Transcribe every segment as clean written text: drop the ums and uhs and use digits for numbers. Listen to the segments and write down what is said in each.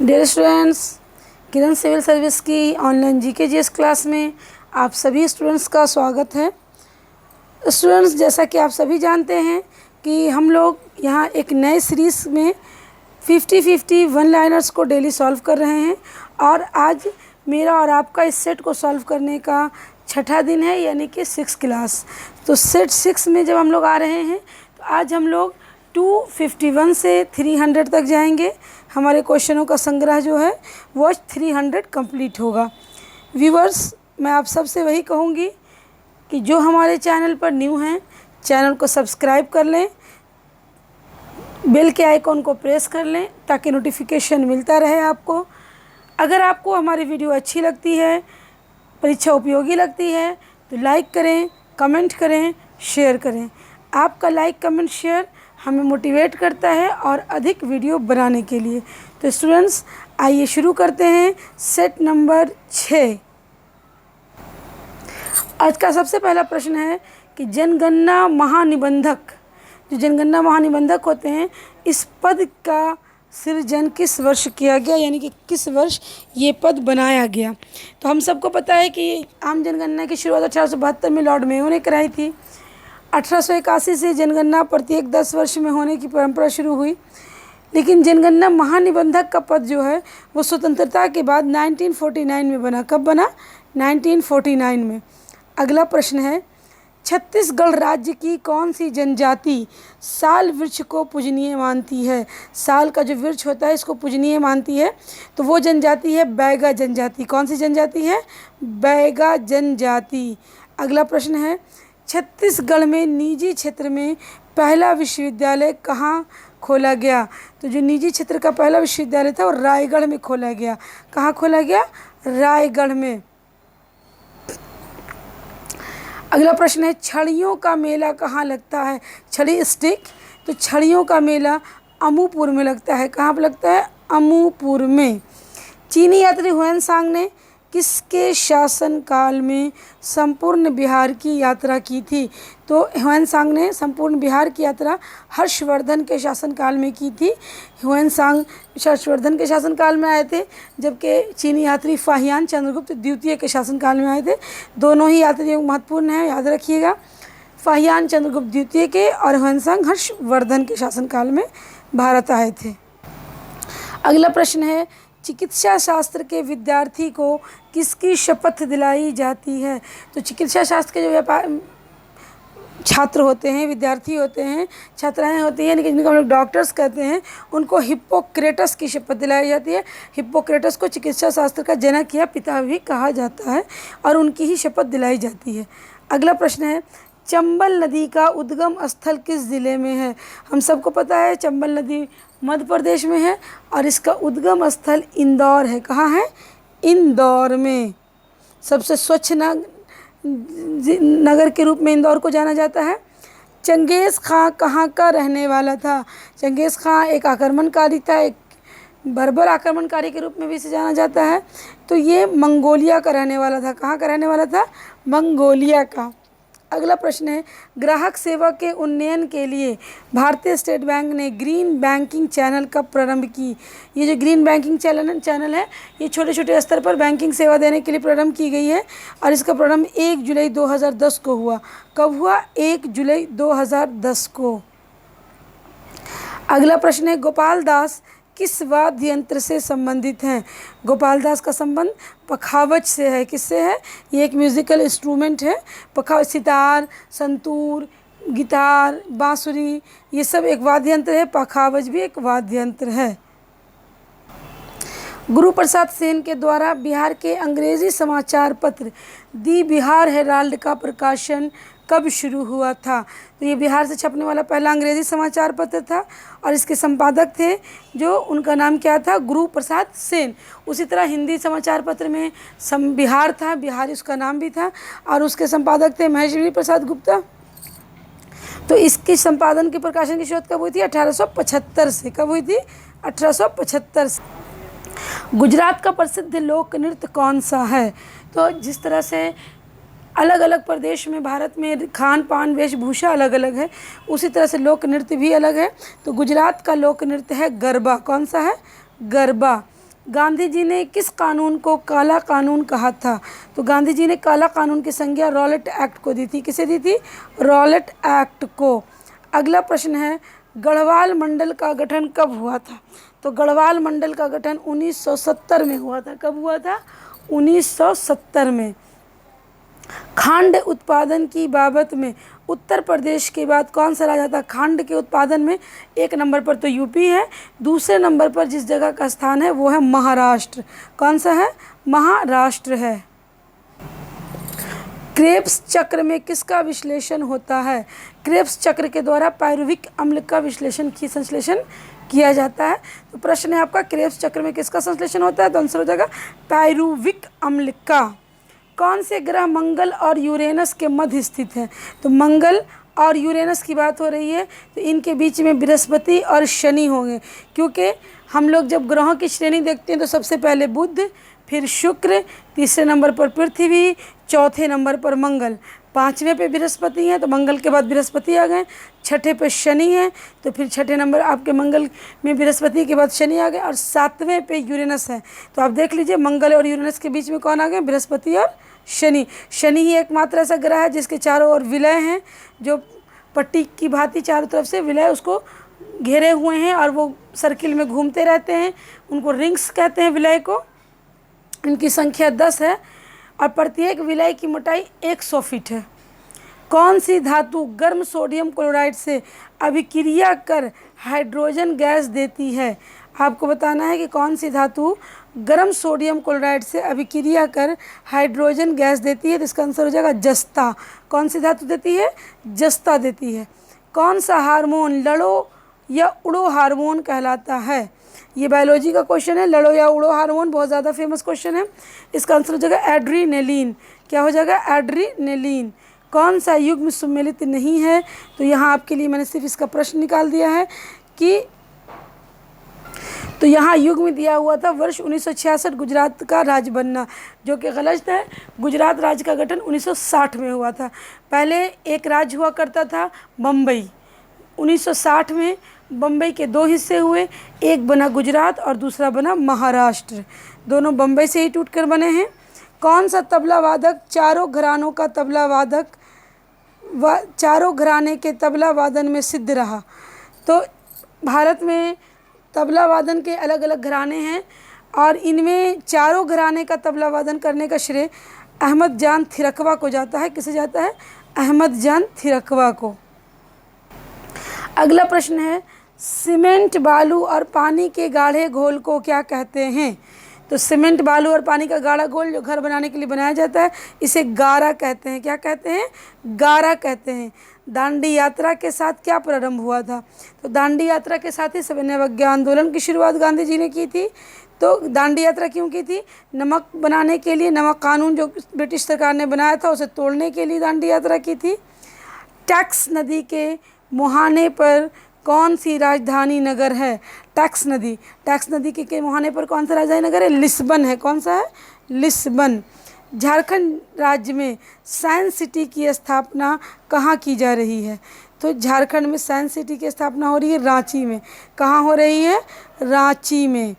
Dear students, किरण civil service की online GK GS class में आप सभी स्टूडेंट्स का स्वागत है। स्टूडेंट्स, जैसा कि आप सभी जानते हैं कि हम लोग यहाँ एक नए सीरीज़ में 50-50 वन लाइनर्स को डेली सॉल्व कर रहे हैं और आज मेरा और आपका इस सेट को सॉल्व करने का छठा दिन है, यानी कि 6 क्लास। तो सेट 6 में जब हम लोग आ रहे हैं तो आज हम लोग 251 से 300 तक जाएंगे। हमारे क्वेश्चनों का संग्रह जो है वो 300 कंप्लीट होगा। व्यूवर्स, मैं आप सबसे वही कहूँगी कि जो हमारे चैनल पर न्यू हैं, चैनल को सब्सक्राइब कर लें, बेल के आइकॉन को प्रेस कर लें ताकि नोटिफिकेशन मिलता रहे आपको। अगर आपको हमारी वीडियो अच्छी लगती है, परीक्षा उपयोगी लगती है तो लाइक करें, कमेंट करें, शेयर करें। आपका लाइक, कमेंट, शेयर हमें मोटिवेट करता है और अधिक वीडियो बनाने के लिए। तो स्टूडेंट्स, आइए शुरू करते हैं सेट नंबर 6। आज का सबसे पहला प्रश्न है कि जनगणना महानिबंधक, जो जनगणना महानिबंधक होते हैं, इस पद का सृजन किस वर्ष किया गया, यानी कि किस वर्ष ये पद बनाया गया। तो हम सबको पता है कि आम जनगणना की शुरुआत 1872 में लॉर्ड मेयो ने कराई थी। 1881 से जनगणना प्रत्येक 10 वर्ष में होने की परंपरा शुरू हुई, लेकिन जनगणना महानिबंधक का पद जो है वो स्वतंत्रता के बाद 1949 में बना। कब बना? 1949 में। अगला प्रश्न है, छत्तीसगढ़ राज्य की कौन सी जनजाति साल वृक्ष को पूजनीय मानती है? साल का जो वृक्ष होता है इसको पूजनीय मानती है, तो वो जनजाति है बैगा जनजाति। कौन सी जनजाति है? बैगा जनजाति। अगला प्रश्न है, छत्तीसगढ़ में निजी क्षेत्र में पहला विश्वविद्यालय कहाँ खोला गया? तो जो निजी क्षेत्र का पहला विश्वविद्यालय था वो रायगढ़ में खोला गया। कहाँ खोला गया? रायगढ़ में। अगला प्रश्न है, छड़ियों का मेला कहाँ लगता है? छड़ी स्टिक। तो छड़ियों का मेला अमूपुर में लगता है। कहाँ पर लगता है? अमूपुर में। चीनी यात्री हुएनसांग ने किसके शासनकाल में संपूर्ण बिहार की यात्रा की थी? तो हुएनसांग ने संपूर्ण बिहार की यात्रा हर्षवर्धन के शासनकाल में की थी। हुएनसांग हर्षवर्धन के शासनकाल में आए थे, जबकि चीनी यात्री फाहियान चंद्रगुप्त द्वितीय के शासनकाल में आए थे। दोनों ही यात्री महत्वपूर्ण हैं, याद रखिएगा। फाहियान चंद्रगुप्त द्वितीय के और हुएनसांग हर्षवर्धन के शासनकाल में भारत आए थे। अगला प्रश्न है, चिकित्सा शास्त्र के विद्यार्थी को किसकी शपथ दिलाई जाती है? तो चिकित्सा शास्त्र के जो छात्र होते हैं, विद्यार्थी होते हैं, छात्राएं होती हैं, लेकिन जिनको हम लोग डॉक्टर्स कहते हैं, उनको हिप्पोक्रेटस की शपथ दिलाई जाती है। हिप्पोक्रेटस को चिकित्सा शास्त्र का जनक या पिता भी कहा जाता है और उनकी ही शपथ दिलाई जाती है। अगला प्रश्न है, चंबल नदी का उद्गम स्थल किस ज़िले में है? हम सबको पता है चंबल नदी मध्य प्रदेश में है और इसका उद्गम स्थल इंदौर है। कहाँ है? इंदौर में। सबसे स्वच्छ नगर के रूप में इंदौर को जाना जाता है। चंगेज़ खां कहाँ का रहने वाला था? चंगेज़ खां एक आक्रमणकारी था, एक बर्बर आक्रमणकारी के रूप में भी इसे जाना जाता है। तो ये मंगोलिया का रहने वाला था। कहाँ का रहने वाला था? मंगोलिया का। अगला प्रश्न है, ग्राहक सेवा के उन्नयन के लिए भारतीय स्टेट बैंक ने ग्रीन बैंकिंग चैनल कब प्रारंभ की? ये जो ग्रीन बैंकिंग चैनल है, ये छोटे छोटे स्तर पर बैंकिंग सेवा देने के लिए प्रारंभ की गई है और इसका प्रारंभ 1 जुलाई 2010 को हुआ। कब हुआ? 1 जुलाई 2010 को। अगला प्रश्न है, गोपाल दास किस वाद्य यंत्र से संबंधित हैं? गोपाल दास का संबंध पखावज से है। किससे है? ये एक म्यूज़िकल इंस्ट्रूमेंट है। पखावज, सितार, संतूर, गिटार, बांसुरी, ये सब एक वाद्य यंत्र है। पखावज भी एक वाद्य यंत्र है। गुरु प्रसाद सेन के द्वारा बिहार के अंग्रेजी समाचार पत्र दी बिहार हेराल्ड का प्रकाशन कब शुरू हुआ था? तो ये बिहार से छपने वाला पहला अंग्रेजी समाचार पत्र था और इसके संपादक थे जो, उनका नाम क्या था? गुरु प्रसाद सेन। उसी तरह हिंदी समाचार पत्र में बिहार था, बिहारी उसका नाम भी था, और उसके संपादक थे महेश्वरी प्रसाद गुप्ता। तो इसके संपादन के प्रकाशन की शुरुआत कब हुई थी? 1875 से। कब हुई थी? 1875 से। गुजरात का प्रसिद्ध लोक नृत्य कौन सा है? तो जिस तरह से अलग अलग प्रदेश में भारत में खान पान वेशभूषा अलग अलग है, उसी तरह से लोक नृत्य भी अलग है। तो गुजरात का लोक नृत्य है गरबा। कौन सा है? गरबा। गांधी जी ने किस कानून को काला कानून कहा था? तो गांधी जी ने काला कानून की संज्ञा रॉलेट एक्ट को दी थी। किसे दी थी? रॉलेट एक्ट को। अगला प्रश्न है, गढ़वाल मंडल का गठन कब हुआ था? तो गढ़वाल मंडल का गठन 1970 में हुआ था। कब हुआ था? 1970 में। खांड उत्पादन की बाबत में उत्तर प्रदेश के बाद कौन सा राज्य आता है खांड के उत्पादन में? एक नंबर पर तो यूपी है, दूसरे नंबर पर जिस जगह का स्थान है वो है महाराष्ट्र। कौन सा है? महाराष्ट्र है। क्रेब्स चक्र में किसका विश्लेषण होता है? क्रेब्स चक्र के द्वारा पायरुविक अम्ल का संश्लेषण किया जाता है। तो प्रश्न है आपका, क्रेब्स चक्र में किसका संश्लेषण होता है? तो आंसर हो जाएगा पायरुविक अम्ल का। कौन से ग्रह मंगल और यूरेनस के मध्य स्थित है? तो मंगल और यूरेनस की बात हो रही है, तो इनके बीच में बृहस्पति और शनि होंगे, क्योंकि हम लोग जब ग्रहों की श्रेणी देखते हैं तो सबसे पहले बुध, फिर शुक्र, तीसरे नंबर पर पृथ्वी, चौथे नंबर पर मंगल, पाँचवें पे बृहस्पति है, तो मंगल के बाद बृहस्पति आ गए, छठे पे शनि है, तो फिर छठे नंबर आपके मंगल में बृहस्पति के बाद शनि आ गए, और सातवें पे यूरेनस है। तो आप देख लीजिए मंगल और यूरेनस के बीच में कौन आ गए? बृहस्पति और शनि। शनि ही एकमात्र ऐसा ग्रह है जिसके चारों ओर विलय हैं, जो पट्टी की भांति चारों तरफ से विलय उसको घेरे हुए हैं और वो सर्किल में घूमते रहते हैं, उनको रिंग्स कहते हैं विलय को। इनकी संख्या 10 है और प्रत्येक विलय की मोटाई 100 फीट है। कौन सी धातु गर्म सोडियम क्लोराइड से अभिक्रिया कर हाइड्रोजन गैस देती है? आपको बताना है कि कौन सी धातु गर्म सोडियम क्लोराइड से अभिक्रिया कर हाइड्रोजन गैस देती है। तो इसका आंसर हो जाएगा जस्ता। कौन सी धातु देती है? जस्ता देती है। कौन सा हार्मोन लड़ो या उड़ो हार्मोन कहलाता है? ये बायोलॉजी का क्वेश्चन है। लड़ो या उड़ो हार्मोन बहुत ज़्यादा फेमस क्वेश्चन है। इसका आंसर हो जाएगा एड्रीनेलिन। क्या हो जाएगा? एड्रीनेलिन। कौन सा युग्म सम्मिलित नहीं है? तो यहाँ आपके लिए मैंने सिर्फ इसका प्रश्न निकाल दिया है कि, तो यहाँ युग्म दिया हुआ था वर्ष 1966 गुजरात का राज्य बनना, जो कि गलत है। गुजरात राज्य का गठन 1960 में हुआ था। पहले एक राज्य हुआ करता था बम्बई। 1960 में बम्बई के 2 हिस्से हुए, एक बना गुजरात और दूसरा बना महाराष्ट्र। दोनों बम्बई से ही टूटकर बने हैं। कौन सा तबला वादक चारों घरानों का तबला वादक चारों घराने के तबला वादन में सिद्ध रहा? तो भारत में तबला वादन के अलग अलग घराने हैं और इनमें चारों घराने का तबला वादन करने का श्रेय अहमद जान थिरकवा को जाता है। किसे जाता है? अहमद जान थिरकवा को। अगला प्रश्न है, सीमेंट बालू और पानी के गाढ़े घोल को क्या कहते हैं? तो सीमेंट बालू और पानी का गाढ़ा घोल जो घर बनाने के लिए बनाया जाता है, इसे गारा कहते हैं। क्या कहते हैं? गारा कहते हैं। दांडी यात्रा के साथ क्या प्रारंभ हुआ था? तो दांडी यात्रा के साथ ही सविनय अवज्ञा आंदोलन की शुरुआत गांधी जी ने की थी। तो दांडी यात्रा क्यों की थी? नमक बनाने के लिए। नमक कानून जो ब्रिटिश सरकार ने बनाया था उसे तोड़ने के लिए दांडी यात्रा की थी। टैक्स नदी के मुहाने पर कौन सी राजधानी नगर है? टैक्स नदी के मुहाने पर कौन सा राजधानी नगर है? लिस्बन है। कौन सा है? लिस्बन। झारखंड राज्य में साइंस सिटी की स्थापना कहाँ की जा रही है? तो झारखंड में साइंस सिटी की स्थापना हो रही है रांची में। कहाँ हो रही है? रांची में।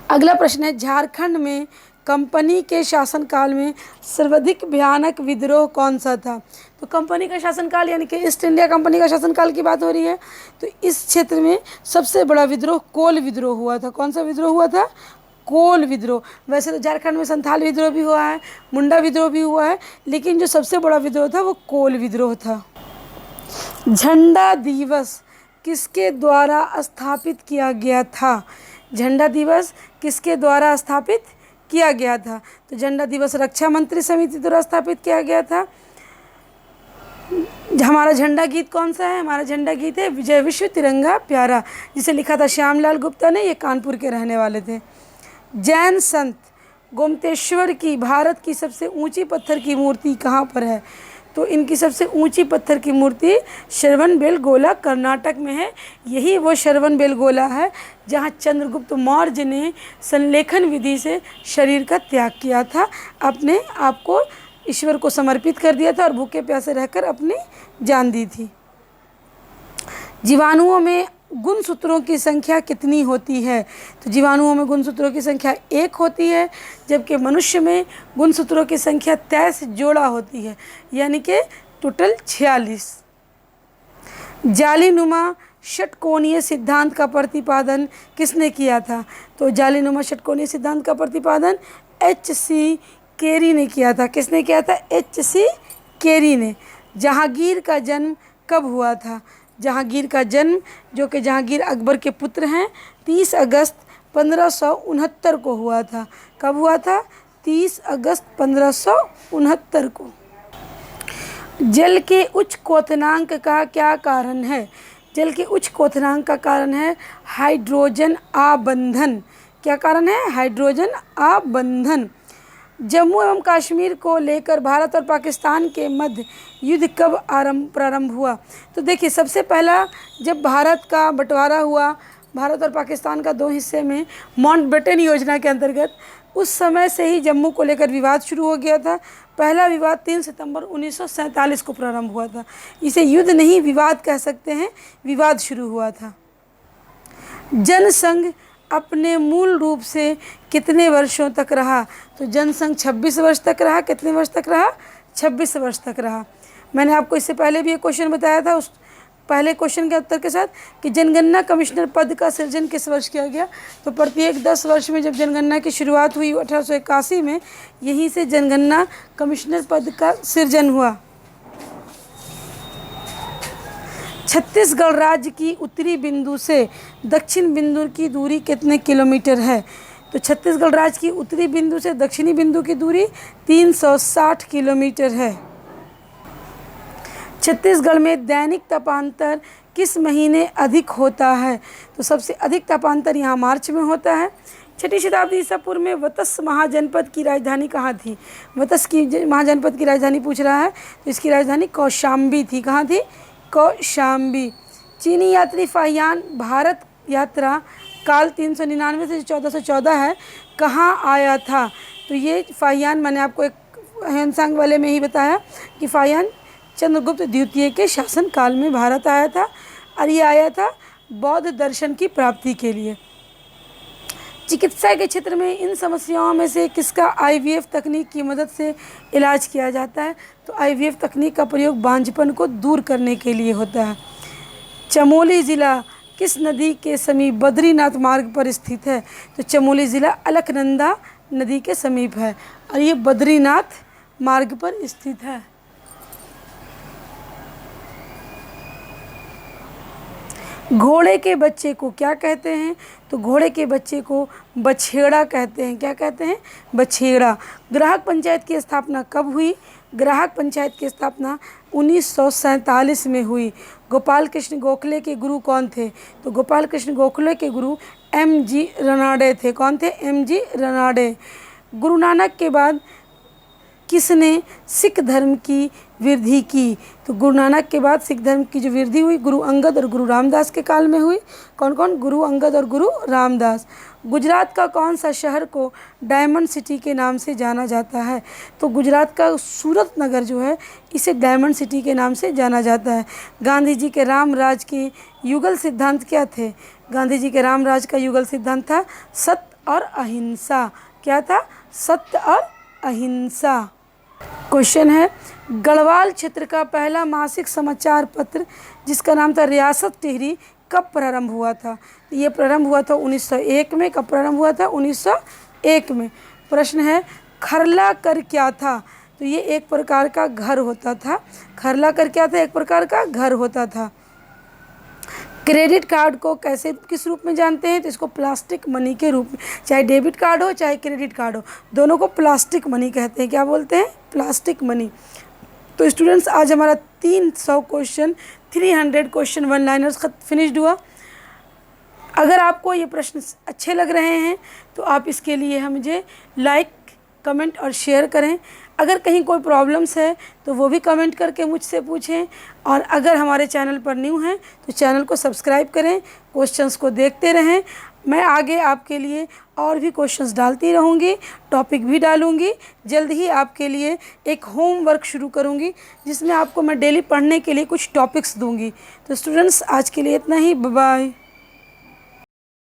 अगला प्रश्न है, झारखंड में कंपनी के शासनकाल में सर्वाधिक भयानक विद्रोह कौन सा था? तो कंपनी का शासनकाल यानी कि ईस्ट इंडिया कंपनी का शासनकाल की बात हो रही है। तो इस क्षेत्र में सबसे बड़ा विद्रोह कोल विद्रोह हुआ था। कौन सा विद्रोह हुआ था? कोल विद्रोह। वैसे तो झारखंड में संथाल विद्रोह भी हुआ है, मुंडा विद्रोह भी हुआ है, लेकिन जो सबसे बड़ा विद्रोह था वो कोल विद्रोह था। झंडा दिवस किसके द्वारा स्थापित किया गया था? झंडा दिवस किसके द्वारा स्थापित किया गया था? तो झंडा दिवस रक्षा मंत्री समिति द्वारा स्थापित किया गया था। हमारा झंडा गीत कौन सा है? हमारा झंडा गीत है विजय विश्व तिरंगा प्यारा, जिसे लिखा था श्यामलाल गुप्ता ने। ये कानपुर के रहने वाले थे। जैन संत गोमतेश्वर की भारत की सबसे ऊंची पत्थर की मूर्ति कहाँ पर है? तो इनकी सबसे ऊंची पत्थर की मूर्ति श्रवणबेलगोला कर्नाटक में है। यही वो श्रवणबेलगोला है जहाँ चंद्रगुप्त मौर्य ने संलेखन विधि से शरीर का त्याग किया था, अपने आप को ईश्वर को समर्पित कर दिया था और भूखे प्यासे रहकर अपनी जान दी थी। जीवाणुओं में गुणसूत्रों की संख्या कितनी होती है? तो जीवाणुओं में गुणसूत्रों की संख्या 1 होती है, जबकि मनुष्य में गुणसूत्रों की संख्या 23 जोड़ा होती है, यानी कि टोटल 46। जालीनुमा षटकोणीय सिद्धांत का प्रतिपादन किसने किया था? तो जालीनुमा षटकोणीय सिद्धांत का प्रतिपादन H.C. केरी ने किया था। किसने किया था? H.C. केरी ने। जहांगीर का जन्म कब हुआ था? जहांगीर का जन्म, जो कि जहांगीर अकबर के पुत्र हैं, 30 अगस्त 1569 को हुआ था। कब हुआ था? 30 अगस्त 1569 को। जल के उच्च क्वथनांक का क्या कारण है? जल के उच्च क्वथनांक का कारण है हाइड्रोजन आबंधन। क्या कारण है? हाइड्रोजन आबंधन। जम्मू एवं कश्मीर को लेकर भारत और पाकिस्तान के मध्य युद्ध कब प्रारंभ हुआ? तो देखिए, सबसे पहला जब भारत का बंटवारा हुआ, भारत और पाकिस्तान का 2 हिस्से में, माउंटबेटन योजना के अंतर्गत, उस समय से ही जम्मू को लेकर विवाद शुरू हो गया था। पहला विवाद 3 सितंबर 1947 को प्रारंभ हुआ था। इसे युद्ध नहीं, विवाद कह सकते हैं, विवाद शुरू हुआ था। जनसंघ अपने मूल रूप से कितने वर्षों तक रहा? तो जनसंघ 26 वर्ष तक रहा। कितने वर्ष तक रहा? 26 वर्ष तक रहा। मैंने आपको इससे पहले भी एक क्वेश्चन बताया था, उस पहले क्वेश्चन के उत्तर के साथ, कि जनगणना कमिश्नर पद का सृजन किस वर्ष किया गया? तो प्रत्येक 10 वर्ष में जब जनगणना की शुरुआत हुई 1881 में, यहीं से जनगणना कमिश्नर पद का सृजन हुआ। छत्तीसगढ़ राज्य की उत्तरी बिंदु से दक्षिण बिंदु की दूरी कितने किलोमीटर है? तो छत्तीसगढ़ राज्य की उत्तरी बिंदु से दक्षिणी बिंदु की दूरी 360 किलोमीटर है। छत्तीसगढ़ में दैनिक तापांतर किस महीने अधिक होता है? तो सबसे अधिक तापांतर यहाँ मार्च में होता है। 6वीं शताब्दी ईसा पूर्व में वत्स महाजनपद की राजधानी कहाँ थी? वत्स की महाजनपद की राजधानी पूछ रहा है, तो इसकी राजधानी कौशाम्बी थी। कहाँ थी? कौशाम्बी। चीनी यात्री फाहियान भारत यात्रा काल 399 से 1414 है, कहाँ आया था? तो ये फाहियान, मैंने आपको एक ह्वेनसांग वाले में ही बताया कि फाहियान चंद्रगुप्त द्वितीय के शासनकाल में भारत आया था, और ये आया था बौद्ध दर्शन की प्राप्ति के लिए। चिकित्सा के क्षेत्र में इन समस्याओं में से किसका IVF तकनीक की मदद से इलाज किया जाता है? तो IVF तकनीक का प्रयोग बांझपन को दूर करने के लिए होता है। चमोली ज़िला किस नदी के समीप बद्रीनाथ मार्ग पर स्थित है? तो चमोली ज़िला अलकनंदा नदी के समीप है, और ये बद्रीनाथ मार्ग पर स्थित है। घोड़े के बच्चे को क्या कहते हैं? तो घोड़े के बच्चे को बछेड़ा कहते हैं। क्या कहते हैं? बछेड़ा। ग्राहक पंचायत की स्थापना कब हुई? ग्राहक पंचायत की स्थापना 1947 में हुई। गोपाल कृष्ण गोखले के गुरु कौन थे? तो गोपाल कृष्ण गोखले के गुरु MG रनाडे थे। कौन थे? MG रनाडे। गुरु नानक के बाद किसने सिख धर्म की वृद्धि की? तो गुरु नानक के बाद सिख धर्म की जो वृद्धि हुई, गुरु अंगद और गुरु रामदास के काल में हुई। कौन कौन? गुरु अंगद और गुरु रामदास। गुजरात का कौन सा शहर को डायमंड सिटी के नाम से जाना जाता है? तो गुजरात का सूरत नगर जो है, इसे डायमंड सिटी के नाम से जाना जाता है। गांधी जी के राम राज के युगल सिद्धांत क्या थे? गांधी जी के राम राज का युगल सिद्धांत था सत्य और अहिंसा। क्या था? सत्य और अहिंसा। क्वेश्चन है, गढ़वाल क्षेत्र का पहला मासिक समाचार पत्र जिसका नाम था रियासत टिहरी कब प्रारंभ हुआ था? ये प्रारंभ हुआ था 1901 में। कब प्रारंभ हुआ था? 1901 में। प्रश्न है, खरला कर क्या था? तो ये एक प्रकार का घर होता था। खरला कर क्या था? एक प्रकार का घर होता था। क्रेडिट कार्ड को कैसे, किस रूप में जानते हैं? तो इसको प्लास्टिक मनी के रूप में, चाहे डेबिट कार्ड हो चाहे क्रेडिट कार्ड हो, दोनों को प्लास्टिक मनी कहते हैं। क्या बोलते हैं? Plastic money. तो स्टूडेंट्स, आज हमारा 300 question, 300 question one liners finished हुआ। अगर आपको ये प्रश्न अच्छे लग रहे हैं तो आप इसके लिए मुझे लाइक, कमेंट और शेयर करें। अगर कहीं कोई प्रॉब्लम्स है तो वो भी कमेंट करके मुझसे पूछें, और अगर हमारे चैनल पर न्यू हैं तो चैनल को सब्सक्राइब करें, क्वेश्चंस को देखते रहें। मैं आगे आपके लिए और भी क्वेश्चंस डालती रहूँगी, टॉपिक भी डालूँगी। जल्द ही आपके लिए एक होमवर्क शुरू करूँगी जिसमें आपको मैं डेली पढ़ने के लिए कुछ टॉपिक्स दूँगी। तो स्टूडेंट्स, आज के लिए इतना ही। Bye bye.